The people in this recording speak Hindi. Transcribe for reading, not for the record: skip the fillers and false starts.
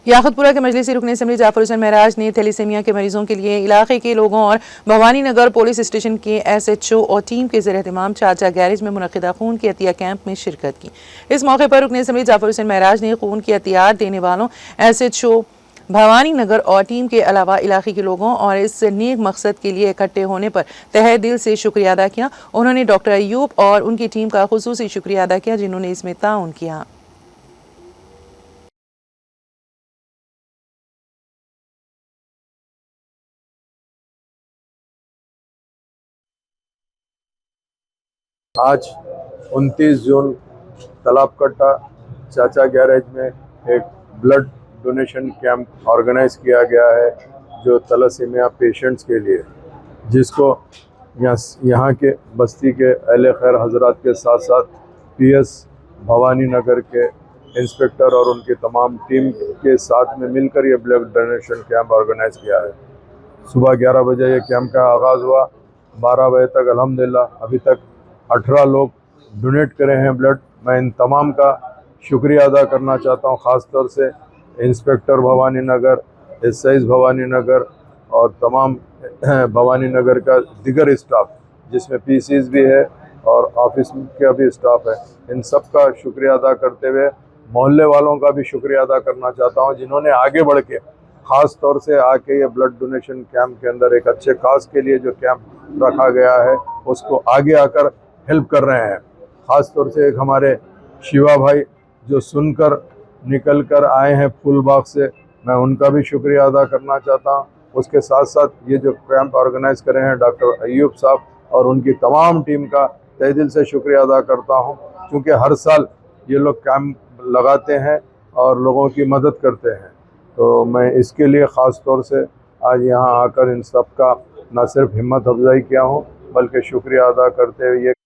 याखतपुरा के मजलिसी रुकन असम्बली जाफर हुसैन महराज ने थैलीसीमिया के मरीजों के लिए इलाके के लोगों और भवानी नगर पुलिस स्टेशन के SHO और टीम के ज़ेर एहतमाम चाचा गैरेज में मुनक़िदा खून की अतिया कैंप में शिरकत की। इस मौके पर रुकन असम्बली जाफर हुसैन महराज ने खून की अतियात देने वालों SHO भवानी नगर और टीम के अलावा इलाके के लोगों और इस नेक मकसद के लिए इकट्ठे होने पर तहे दिल से शुक्रिया अदा किया। उन्होंने डॉक्टर अयूब और उनकी टीम का खुसूसी शुक्रिया अदा किया जिन्होंने इसमें ताउन किया। आज 29 जून तालाबकट्टा चाचा गैरेज में एक ब्लड डोनेशन कैंप ऑर्गेनाइज किया गया है जो थैलेसीमिया पेशेंट्स के लिए, जिसको यहाँ के बस्ती के अहले खैर हजरात के साथ साथ PS भवानी नगर के इंस्पेक्टर और उनकी तमाम टीम के साथ में मिलकर ये ब्लड डोनेशन कैंप ऑर्गेनाइज किया है। सुबह 11 बजे ये कैंप का आगाज़ हुआ। 12 बजे तक अल्हम्दुलिल्लाह अभी तक 18 लोग डोनेट करे हैं ब्लड। मैं इन तमाम का शुक्रिया अदा करना चाहता हूँ, ख़ास तौर से इंस्पेक्टर भवानी नगर, SIs भवानी नगर और तमाम भवानी नगर का दिगर स्टाफ जिसमें PCs भी है और ऑफिस का भी स्टाफ है। इन सब का शुक्रिया अदा करते हुए मोहल्ले वालों का भी शुक्रिया अदा करना चाहता हूँ जिन्होंने आगे बढ़ के ख़ास तौर से आके ये ब्लड डोनेशन कैंप के अंदर एक अच्छे काज के लिए जो कैंप रखा गया है उसको आगे आकर हेल्प कर रहे हैं। ख़ास तौर से एक हमारे शिवा भाई जो सुनकर निकल कर आए हैं फूलबाग से, मैं उनका भी शुक्रिया अदा करना चाहता हूँ। उसके साथ साथ ये जो कैंप ऑर्गेनाइज करे हैं डॉक्टर अयूब साहब और उनकी तमाम टीम का तहे दिल से शुक्रिया अदा करता हूँ, क्योंकि हर साल ये लोग कैंप लगाते हैं और लोगों की मदद करते हैं। तो मैं इसके लिए ख़ास तौर से आज यहाँ आकर इन सब का न सिर्फ हिम्मत अफजाई किया हूँ बल्कि शुक्रिया अदा करते हुए